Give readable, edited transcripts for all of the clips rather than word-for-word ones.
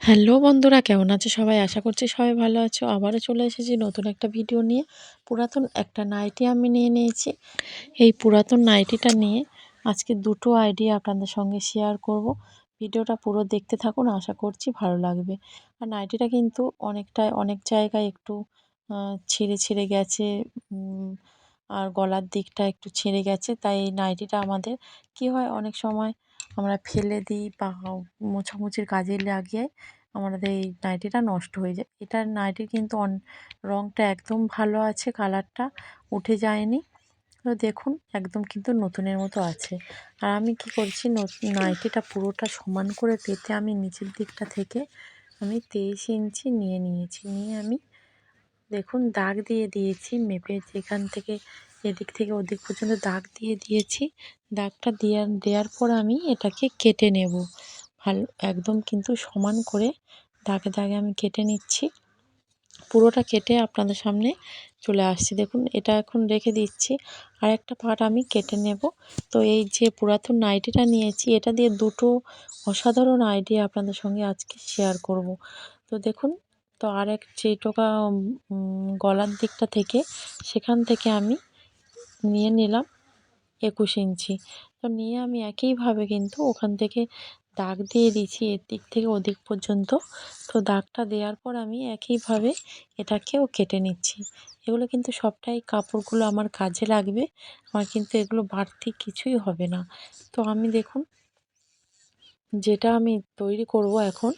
Hello বন্ধুরা, কেমন আছো সবাই? আশা করছি সবাই ভালো আছো। আবারও চলে এসেছি নতুন একটা ভিডিও নিয়ে। পুরাতন একটা নাইটি আমি নিয়ে নিয়েছি। এই পুরাতন নাইটিটা নিয়ে আজকে দুটো আইডিয়া আপনাদের সঙ্গে শেয়ার করব। ভিডিওটা পুরো দেখতে থাকুন, আশা করছি ভালো লাগবে। আর নাইটিটা কিন্তু অনেক জায়গায় একটু ছিঁড়ে ছিঁড়ে গেছে, আর গলার দিকটা একটু ছিঁড়ে গেছে। তাই এই নাইটিটা আমাদের কি হয়, অনেক সময় আমরা ফেলে দিই বা মোছামুছির কাজে লাগিয়ে আমাদের এই নাইটিটা নষ্ট হয়ে যায়। এটার নাইটির কিন্তু রঙটা একদম ভালো আছে, কালারটা উঠে যায়নি। তো দেখুন, একদম কিন্তু নতুনের মতো আছে। আর আমি কি করছি, নাইটিটা পুরোটা সমান করে পেতে আমি নিচের দিকটা থেকে আমি 23 ইঞ্চি নিয়ে নিয়েছি। নিয়ে আমি দেখুন দাগ দিয়ে দিয়েছি মেপে, যেখান থেকে এদিক থেকে ওদিক পর্যন্ত দাগ দিয়ে দিয়েছি। দাগটা দেওয়ার পর আমি এটাকে কেটে নেব। ভালো একদম কিন্তু সমান করে দাগে দাগে আমি কেটে নিচ্ছি। পুরোটা কেটে আপনাদের সামনে চলে আসছি। দেখুন, এটা এখন রেখে দিচ্ছি। আর একটা পার্ট আমি কেটে নেব। তো এই যে পুরাতন নাইটিটা নিয়েছি, এটা দিয়ে দুটো অসাধারণ আইডিয়া আপনাদের সঙ্গে আজকে শেয়ার করব। তো দেখুন, তো আরেক যেটুকা গলার দিকটা থেকে, সেখান থেকে আমি নিয়ে নিলাম 21 ইঞ্চি। তো নিয়ে আমি একইভাবে কিন্তু ওখান থেকে দাগ দিয়ে দিয়েছি এদিক থেকে ওদিক পর্যন্ত। তো দাগটা দেওয়ার পর আমি একইভাবে এটাকেও কেটে নিচ্ছি। এগুলো কিন্তু সবটাই কাপড়গুলো আমার কাজে লাগবে। আমার কিন্তু এগুলো বাড়তি কিছুই হবে না। তো আমি দেখুন, যেটা আমি তৈরি করব এখন,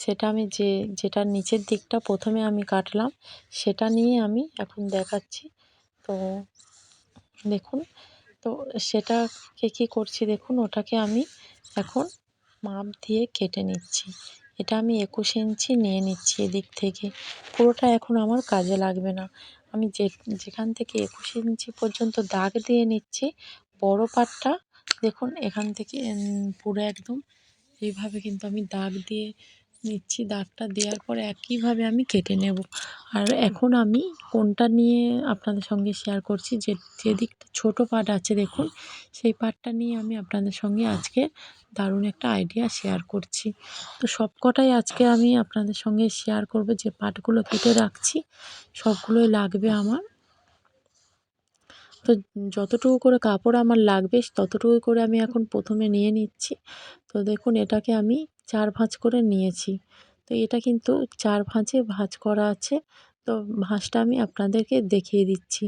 সেটা আমি যেটার নিচের দিকটা প্রথমে আমি কাটলাম, সেটা নিয়ে আমি এখন দেখাচ্ছি। তো দেখুন, তো সেটাকে কী করছি দেখুন, ওটাকে আমি এখন মাপ দিয়ে কেটে নিচ্ছি। এটা আমি 21 ইঞ্চি নিয়ে নিচ্ছি এদিক থেকে। পুরোটা এখন আমার কাজে লাগবে না। আমি যেখান থেকে 21 ইঞ্চি পর্যন্ত দাগ দিয়ে নিচ্ছি, বড় পাটটা দেখুন এখান থেকে পুরো একদম এইভাবে কিন্তু আমি দাগ দিয়ে নিচ্ছি। দাগটা দেওয়ার পরে একইভাবে আমি কেটে নেব। আর এখন আমি কোনটা নিয়ে আপনাদের সঙ্গে শেয়ার করছি, যে দিকটা ছোটো পার্ট আছে দেখুন, সেই পার্টটা নিয়ে আমি আপনাদের সঙ্গে আজকে দারুণ একটা আইডিয়া শেয়ার করছি। তো সবকটাই আজকে আমি আপনাদের সঙ্গে শেয়ার করব। যে পার্টগুলো কেটে রাখছি সবগুলোই লাগবে আমার। তো যতটুকু করে কাপড় আমার লাগবে ততটুকু করে আমি এখন প্রথমে নিয়ে নিচ্ছি। তো দেখুন, এটাকে আমি 4 ভাঁজ করে নিয়েছি। তো এটা কিন্তু 4 ভাঁজে ভাঁজ করা আছে। তো ভাঁজটা আমি আপনাদেরকে দেখিয়ে দিচ্ছি।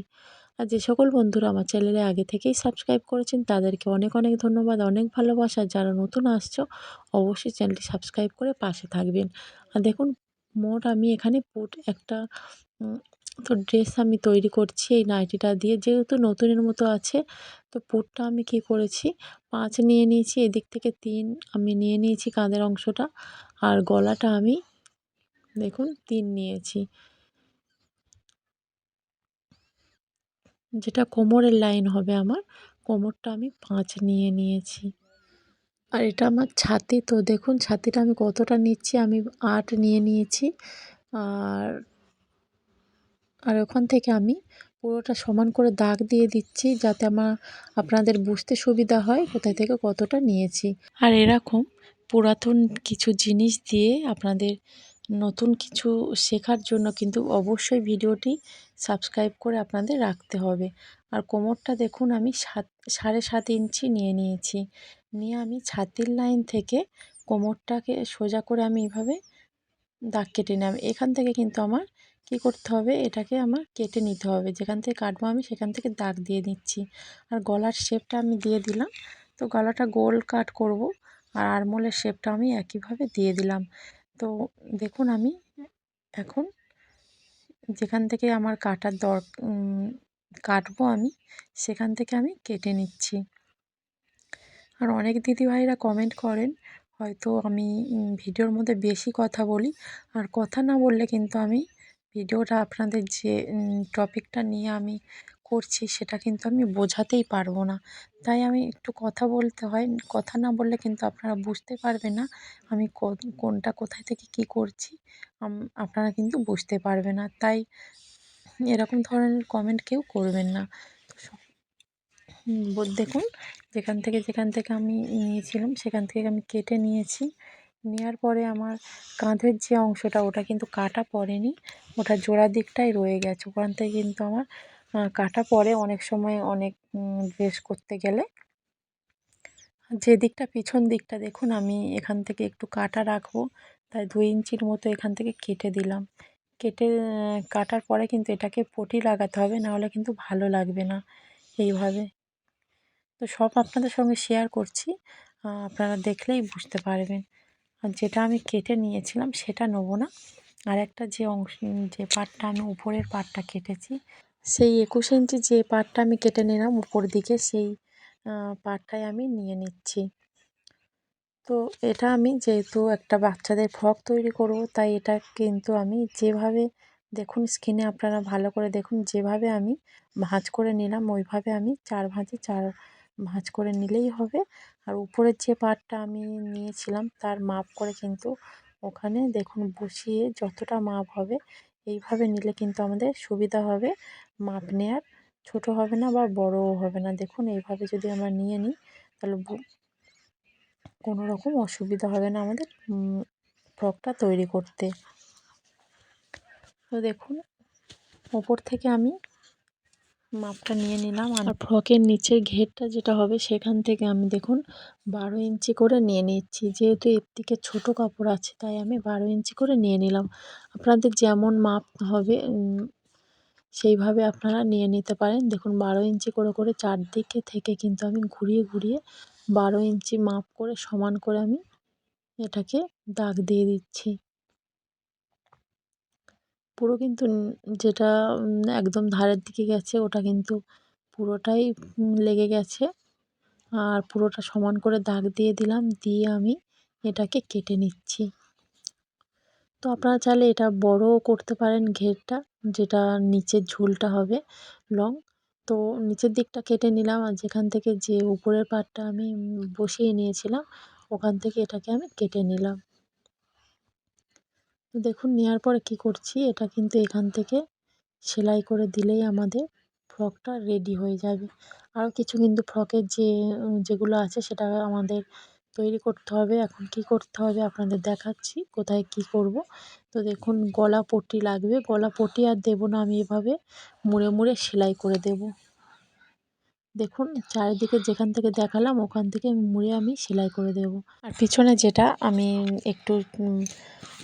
আর যে সকল বন্ধুরা আমার চ্যানেলে আগে থেকেই সাবস্ক্রাইব করেছেন, তাদেরকে অনেক অনেক ধন্যবাদ, অনেক ভালোবাসা। যারা নতুন আসছো, অবশ্যই চ্যানেলটি সাবস্ক্রাইব করে পাশে থাকবেন। আর দেখুন, মোট আমি এখানে একটা উম তো ড্রেস আমি তৈরি করছি এই নাইটিটা দিয়ে, যেহেতু নতুনের মতো আছে। তো পুটটা আমি কি করেছি, 5 নিয়ে নিয়েছি, এদিক থেকে 3 আমি নিয়ে নিয়েছি কাঁধের অংশটা। আর গলাটা আমি দেখুন 3 নিয়েছি, যেটা কোমরের লাইন হবে আমার। কোমরটা আমি 5 নিয়ে নিয়েছি। আর এটা আমার ছাতি। তো দেখুন ছাতিটা আমি কতটা নিচ্ছি, আমি 8 নিয়ে নিয়েছি। আর আর ওখান থেকে আমি পুরোটা সমান করে দাগ দিয়ে দিচ্ছি, যাতে আপনাদের বুঝতে সুবিধা হয় কোথায় থেকে কতটা নিয়েছি। আর এরকম পুরাতন কিছু জিনিস দিয়ে আপনাদের নতুন কিছু শেখার জন্য কিন্তু অবশ্যই ভিডিওটি সাবস্ক্রাইব করে আপনাদের রাখতে হবে। আর কোমরটা দেখুন আমি 7.5 ইঞ্চি নিয়ে নিয়েছি। নিয়ে আমি ছাতির লাইন থেকে কোমরটাকে সোজা করে আমি এইভাবে দাগ কেটে নিলাম। এখান থেকে কিন্তু আমার কী করতে হবে, এটাকে আমার কেটে নিতে হবে। যেখান থেকে কাটবো আমি সেখান থেকে দাগ দিয়ে নিচ্ছি। আর গলার শেপটা আমি দিয়ে দিলাম। তো গলাটা গোল কাট করব। আর আরমোলের শেপটা আমি একইভাবে দিয়ে দিলাম। তো দেখুন, আমি এখন যেখান থেকে আমার কাটবো আমি, সেখান থেকে আমি কেটে নিচ্ছি। আর অনেক দিদিভাইরা কমেন্ট করেন, হয়তো আমি ভিডিওর মধ্যে বেশি কথা বলি। আর কথা না বললে কিন্তু আমি ভিডিওটা আপনাদের যে টপিকটা নিয়ে আমি করছি, সেটা কিন্তু আমি বোঝাতেই পারবো না। তাই আমি একটু কথা বলতে হয়। কথা না বললে কিন্তু আপনারা বুঝতে পারবেন না আমি কোনটা কোথায় থেকে কী করছি। আপনারা কিন্তু বুঝতে পারবে না। তাই এরকম ধরনের কমেন্ট কেউ করবেন না। তো দেখুন, যেখান থেকে আমি নিয়েছিলাম সেখান থেকে আমি কেটে নিয়েছি। নেওয়ার পরে আমার কাঁধের যে অংশটা ওটা কিন্তু কাটা পড়েনি, ওটা জোড়া দিকটাই রয়ে গেছে। ওখান থেকে কিন্তু আমার কাটা পড়ে অনেক সময় অনেক ড্রেস করতে গেলে। যে দিকটা পিছন দিকটা দেখুন আমি এখান থেকে একটু কাটা রাখবো, তাই 2 ইঞ্চির মতো এখান থেকে কেটে দিলাম। কেটে কাটার পরে কিন্তু এটাকে পটি লাগাতে হবে, নাহলে কিন্তু ভালো লাগবে না এইভাবে। তো সব আপনাদের সঙ্গে শেয়ার করছি, আপনারা দেখলেই বুঝতে পারবেন। আর যেটা আমি কেটে নিয়েছিলাম সেটা নেবো না, আর একটা যে অংশ যে পার্টটা আমি উপরের পার্টটা কেটেছি, সেই 21 ইঞ্চি যে পার্টটা আমি কেটে নিলাম উপর দিকে, সেই পার্টটাই আমি নিয়ে নিচ্ছি। তো এটা আমি যেহেতু একটা বাচ্চাদের ফ্রক তৈরি করব, তাই এটা কিন্তু আমি যেভাবে দেখুন স্ক্রিনে আপনারা ভালো করে দেখুন, যেভাবে আমি ভাঁজ করে নিলাম ওইভাবে আমি 4 ভাঁজে 4 ভাঁজ করে নিলেই হবে। আর উপরের যে পার্টটা আমি নিয়েছিলাম তার মাপ করে কিন্তু ওখানে দেখুন বসিয়ে যতটা মাপ হবে এইভাবে নিলে কিন্তু আমাদের সুবিধা হবে মাপ নেওয়ার, ছোট হবে না বা বড়ও হবে না। দেখুন এইভাবে যদি আমরা নিয়ে নিই তাহলে কোনো রকম অসুবিধা হবে না আমাদের ফ্রকটা তৈরি করতে। তো দেখুন ওপর থেকে আমি মাপটা নিয়ে নিলাম, আর ফ্রকের নিচের ঘেরটা যেটা হবে সেখান থেকে আমি দেখুন 12 ইঞ্চি করে নিয়ে নিচ্ছি। যেহেতু এর থেকে ছোটো কাপড় আছে তাই আমি 12 ইঞ্চি করে নিয়ে নিলাম। আপনাদের যেমন মাপ হবে সেইভাবে আপনারা নিয়ে নিতে পারেন। দেখুন 12 ইঞ্চি করে চারদিকে থেকে কিন্তু আমি ঘুরিয়ে ঘুরিয়ে 12 ইঞ্চি মাপ করে সমান করে আমি এটাকে দাগ দিয়ে দিচ্ছি। পুরো কিন্তু যেটা একদম ধারের দিকে গেছে ওটা কিন্তু পুরোটাই লেগে গেছে, আর পুরোটা সমান করে দাগ দিয়ে দিলাম, দিয়ে আমি এটাকে কেটে নিচ্ছি। তো আপনারা চাইলে এটা বড়ও করতে পারেন ঘেরটা, যেটা নিচের ঝুলটা হবে লং। তো নিচের দিকটা কেটে নিলাম, আর যেখান থেকে যে উপরের পার্টটা আমি বসিয়ে নিয়েছিলাম ওখান থেকে এটাকে আমি কেটে নিলাম। তো দেখুন নেওয়ার পরে কী করছি, এটা কিন্তু এখান থেকে সেলাই করে দিলেই আমাদের ফ্রকটা রেডি হয়ে যাবে। আরও কিছু কিন্তু ফ্রকের যেগুলো আছে সেটা আমাদের তৈরি করতে হবে। এখন কি করতে হবে আপনাদের দেখাচ্ছি কোথায় কি করব। তো দেখুন গলা পট্টি লাগবে, গলা পট্টি আর দেবো না, আমি এভাবে মুড়ে মুড়ে সেলাই করে দেব। দেখুন চারিদিকে যেখান থেকে দেখালাম ওখান থেকে মুড়ে আমি সেলাই করে দেব। আর পিছনে যেটা আমি একটু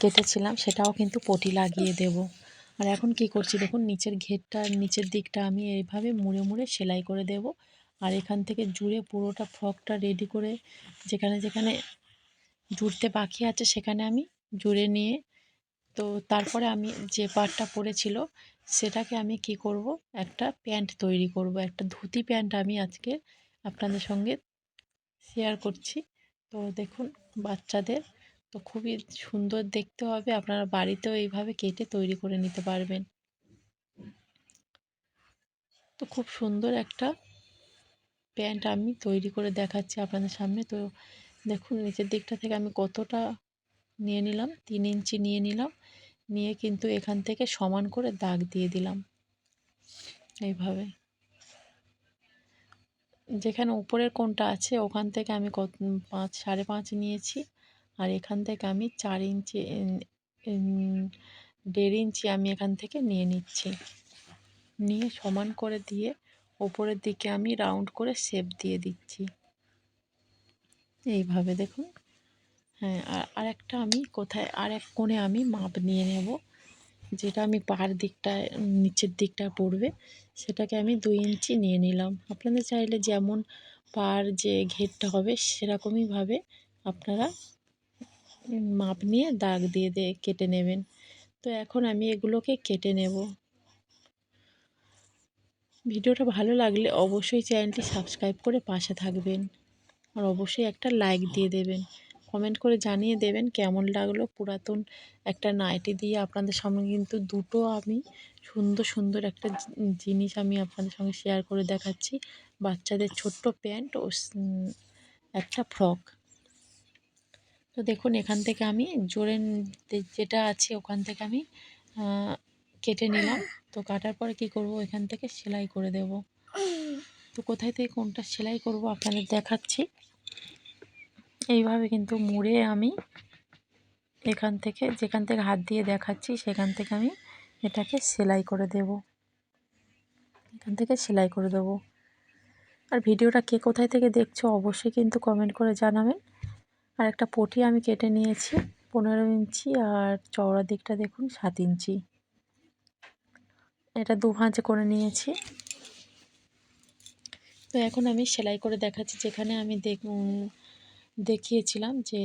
কেটেছিলাম সেটাও কিন্তু পটি লাগিয়ে দেব। আর এখন কি করছি দেখুন নিচের ঘেরটা নিচের দিকটা আমি এইভাবে মুড়ে মুড়ে সেলাই করে দেব। আর এখান থেকে জুড়ে পুরোটা ফ্রকটা রেডি করে যেখানে যেখানে জুড়তে বাকি আছে সেখানে আমি জুড়ে নিয়ে, তো তারপরে আমি যে পার্টটা পড়েছিল সেটাকে আমি কি করব, একটা প্যান্ট তৈরি করব, একটা ধুতি প্যান্ট আমি আজকে আপনাদের সঙ্গে শেয়ার করছি। তো দেখুন বাচ্চাদের তো খুবই সুন্দর দেখতে হবে, আপনারা বাড়িতেও এইভাবে কেটে তৈরি করে নিতে পারবেন। তো খুব সুন্দর একটা প্যান্ট আমি তৈরি করে দেখাচ্ছি আপনাদের সামনে। তো দেখুন নিচের দিকটা থেকে আমি কতটা নিয়ে নিলাম, 3 ইঞ্চি নিয়ে নিলাম, নিয়ে কিন্তু এখান থেকে সমান করে দাগ দিয়ে দিলাম এইভাবে। যেখানে উপরের কোণটা আছে ওখান থেকে আমি 5.5.5 নিয়েছি, আর এখান থেকে আমি 4 ইঞ্চি 1.5 ইঞ্চি আমি এখান থেকে নিয়ে নিচ্ছি, নিয়ে সমান করে দিয়ে ওপরের দিকে আমি রাউন্ড করে শেপ দিয়ে দিচ্ছি এইভাবে দেখুন। হ্যাঁ, আর একটা আমি কোথায় আর এক কোণে আমি মাপ নিয়ে নেব, যেটা আমি পার দিকটায় নিচের দিকটায় পড়বে সেটাকে আমি 2 ইঞ্চি নিয়ে নিলাম। আপনাদের চাইলে যেমন পার যে ঘেরটা হবে সেরকমইভাবে আপনারা মাপ নিয়ে দাগ দিয়ে কেটে নেবেন। তো এখন আমি এগুলোকে কেটে নেব। ভিডিওটা ভালো লাগলে অবশ্যই চ্যানেলটি সাবস্ক্রাইব করে পাশে থাকবেন, আর অবশ্যই একটা লাইক দিয়ে দেবেন, কমেন্ট করে জানিয়ে দেবেন কেমন লাগলো। পুরাতন একটা নাইটি দিয়ে আপনাদের সামনে কিন্তু দুটো আমি সুন্দর সুন্দর একটা জিনিস আমি আপনাদের সঙ্গে শেয়ার করে দেখাচ্ছি, বাচ্চাদের ছোট্ট প্যান্ট ও একটা ফ্রক। তো দেখুন এখান থেকে আমি জোড়ে যেটা আছে ওখান থেকে আমি কেটে নিলাম। তো কাটার পরে কি করব, এখান থেকে সেলাই করে দেব। তো কোথায় থেকে কোনটা সেলাই করব আপনাদের দেখাচ্ছি। এইভাবে কিন্তু মুড়ে আমি এখান থেকে যেখান থেকে হাত দিয়ে দেখাচ্ছি সেখান থেকে আমি এটাকে সেলাই করে দেব। এখান থেকে সেলাই করে দেব। আর ভিডিওটা কে কোথায় থেকে দেখছো অবশ্যই কিন্তু কমেন্ট করে জানাবেন। আর একটা পটি আমি কেটে নিয়েছি 15 ইঞ্চি, আর চওড়ার দিকটা দেখুন 7 ইঞ্চি। এটা 2 ভাঁজ করে নিয়েছি। তো এখন আমি সেলাই করে দেখাচ্ছি। যেখানে আমি দেখিয়েছিলাম যে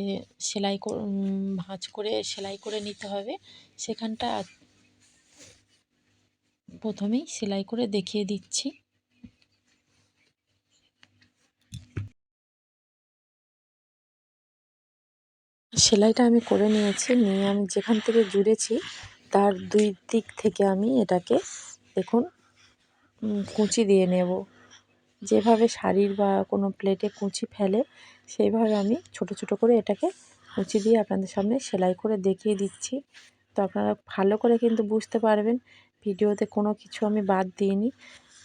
ভাঁজ করে সেলাই করে নিতে হবে, সেখানটা প্রথমেই সেলাই করে দেখিয়ে দিচ্ছি। সেলাইটা আমি করে নিয়েছি, নিয়ে আমি যেখান থেকে জুড়েছি তার 2 দিক থেকে আমি এটাকে দেখুন কুঁচি দিয়ে নেব। যেভাবে শাড়ির বা কোনো প্লেটে কুঁচি ফেলে সেইভাবে আমি ছোট ছোট করে এটাকে কুঁচি দিয়ে আপনাদের সামনে সেলাই করে দেখিয়ে দিচ্ছি। তো আপনারা ভালো করে কিন্তু বুঝতে পারবেন, ভিডিওতে কোনো কিছু আমি বাদ দিইনি,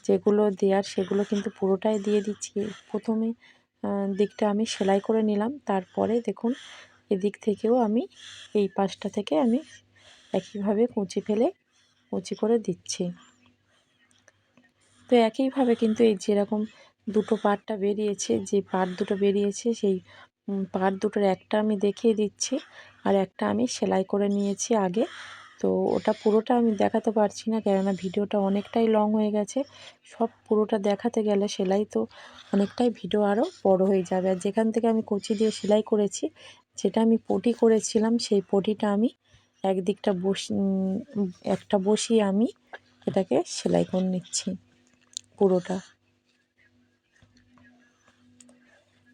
যেগুলো দেওয়ার সেগুলো কিন্তু পুরোটাই দিয়ে দিচ্ছি। প্রথমে দিকটা আমি সেলাই করে নিলাম, তারপরে দেখুন এদিক থেকেও আমি এই পাশটা থেকে আমি একইভাবে কুঁচি ফেলে কুঁচি করে দিচ্ছি। তো একইভাবে কিন্তু এই যেরকম দুটো পার্টটা বেরিয়েছে, যে পার্ট দুটো বেরিয়েছে সেই পার্ট দুটোর একটা আমি দেখিয়ে দিচ্ছি, আর একটা আমি সেলাই করে নিয়েছি আগে। তো ওটা পুরোটা আমি দেখাতে পারছি না, কেননা ভিডিওটা অনেকটাই লং হয়ে গেছে। সব পুরোটা দেখাতে গেলে সেলাই তো অনেকটাই ভিডিও আরও বড় হয়ে যাবে। আর যেখান থেকে আমি কুচি দিয়ে সেলাই করেছি, যেটা আমি পটি করেছিলাম সেই পটিটা আমি একদিকটা একটা বসিয়ে আমি এটাকে সেলাই করে নিচ্ছি পুরোটা।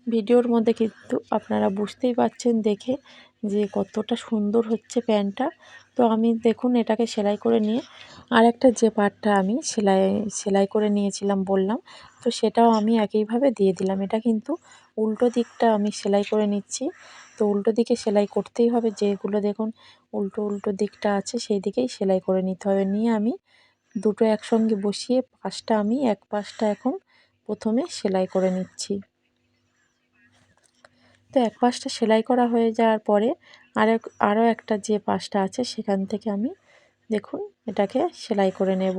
ভিডিওর মধ্যে কিন্তু আপনারা বুঝতেই পারছেন দেখে যে কতটা সুন্দর হচ্ছে প্যান্টটা। তো আমি দেখুন এটাকে সেলাই করে নিয়ে আরেকটা যে পার্টটা আমি সেলাই করে নিয়েছিলাম বললাম, তো সেটাও আমি একইভাবে দিয়ে দিলাম। এটা কিন্তু উল্টো দিকটা আমি সেলাই করে নিচ্ছি। তো উল্টো দিকে সেলাই করতেই হবে, যেগুলো দেখুন উল্টো উল্টো দিকটা আছে সেই দিকেই সেলাই করে নিতে হবে। নিয়ে আমি দুটো একসঙ্গে বসিয়ে পাশটা আমি এক পাশটা এখন প্রথমে সেলাই করে নিচ্ছি। তো এক পাশটা সেলাই করা হয়ে যাওয়ার পরে আরও একটা যে পাশটা আছে সেখান থেকে আমি দেখুন এটাকে সেলাই করে নেব।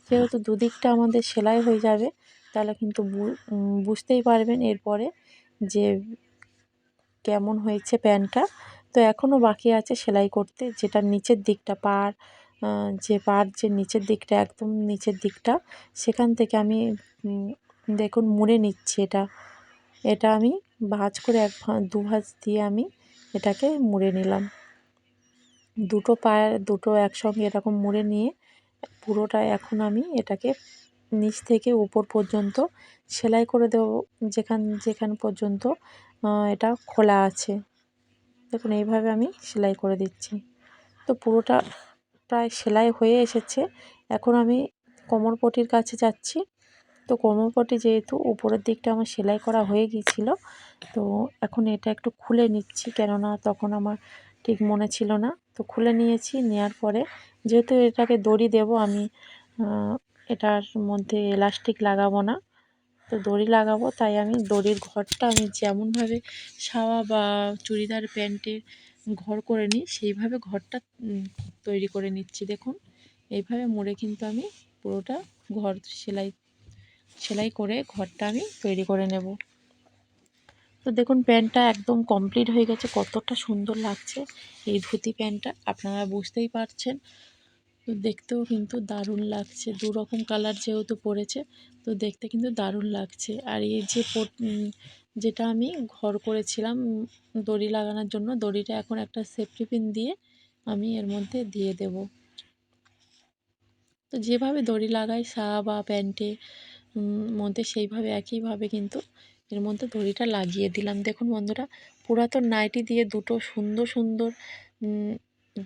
যেহেতু দুদিকটা আমাদের সেলাই হয়ে যাবে, তাহলে কিন্তু বুঝতেই পারবেন এরপরে যে কেমন হয়েছে প্যান্টটা। তো এখনও বাকি আছে সেলাই করতে, যেটা নিচের দিকটা যে নিচের দিকটা একদম নিচের দিকটা, সেখান থেকে আমি দেখুন মুড়ে নিচ্ছি। এটা আমি ভাঁজ করে দু ভাঁজ দিয়ে আমি এটাকে মুড়ে নিলাম। দুটো একসঙ্গে এরকম মুড়ে নিয়ে পুরোটা এখন আমি এটাকে নিচ থেকে উপর পর্যন্ত সেলাই করে দেব, যেখান পর্যন্ত এটা খোলা আছে। দেখুন এইভাবে আমি সেলাই করে দিচ্ছি। তো পুরোটা প্রায় সেলাই হয়ে এসেছে। এখন আমি কোমরপটির কাছে যাচ্ছি। তো কোমরপটি যেহেতু উপরের দিকটা আমার সেলাই করা হয়ে গিয়েছিল, তো এখন এটা একটু খুলে নিচ্ছি, কেননা তখন আমার ঠিক মনে ছিল না। তো খুলে নিয়েছি, নেওয়ার পরে যেহেতু এটাকে দড়ি দেব আমি, এটার মধ্যে এলাস্টিক লাগাবো না, তো দড়ি লাগাবো, তাই আমি দড়ির ঘরটা আমি যেমনভাবে সাওয়া বা চুড়িদার প্যান্টের ঘর করে নিই সেইভাবে ঘরটা তৈরি করে নিচ্ছি। দেখুন এইভাবে মুড়ে কিন্তু আমি পুরোটা ঘর সেলাই করে ঘরটা আমি তৈরি করে নেব। তো দেখুন প্যান্টটা একদম কমপ্লিট হয়ে গেছে, কতটা সুন্দর লাগছে এই ধুতি প্যান্টটা আপনারা বুঝতেই পারছেন। তো দেখতেও কিন্তু দারুণ লাগছে, দু রকম কালার যেহেতু পড়েছে, তো দেখতে কিন্তু দারুণ লাগছে। আর এই যে যেটা আমি ঘর করেছিলাম দড়ি লাগানোর জন্য, দড়িটা এখন একটা সেফটি পিন দিয়ে আমি এর মধ্যে দিয়ে দেব। তো যেভাবে দড়ি লাগাই সায়া বা প্যান্টে মধ্যে সেইভাবে একইভাবে কিন্তু এর মধ্যে দড়িটা লাগিয়ে দিলাম। দেখুন বন্ধুরা, পুরাতন নাইটি দিয়ে দুটো সুন্দর সুন্দর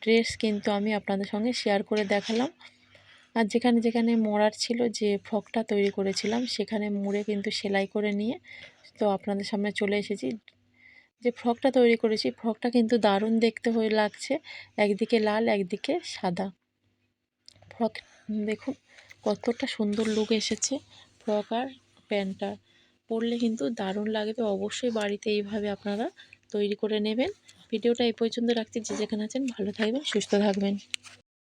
ড্রেস কিন্তু আমি আপনাদের সঙ্গে শেয়ার করে দেখালাম। আর যেখানে যেখানে মোড়ার ছিল, যে ফ্রকটা তৈরি করেছিলাম সেখানে মুড়ে কিন্তু সেলাই করে নিয়ে তো আপনাদের সামনে চলে এসেছি। যে ফ্রকটা তৈরি করেছি, ফ্রকটা কিন্তু দারুণ দেখতে হয়ে লাগছে, একদিকে লাল একদিকে সাদা। ফ্রক দেখুন কতটা সুন্দর লুক এসেছে ফ্রক আর প্যান্টটা, পরলে কিন্তু দারুণ লাগবে। অবশ্যই বাড়িতে এইভাবে আপনারা তৈরি করে নেবেন। ভিডিওটা এই পর্যন্ত রাখছি। যে যেখানে আছেন ভালো থাকবেন, সুস্থ থাকবেন।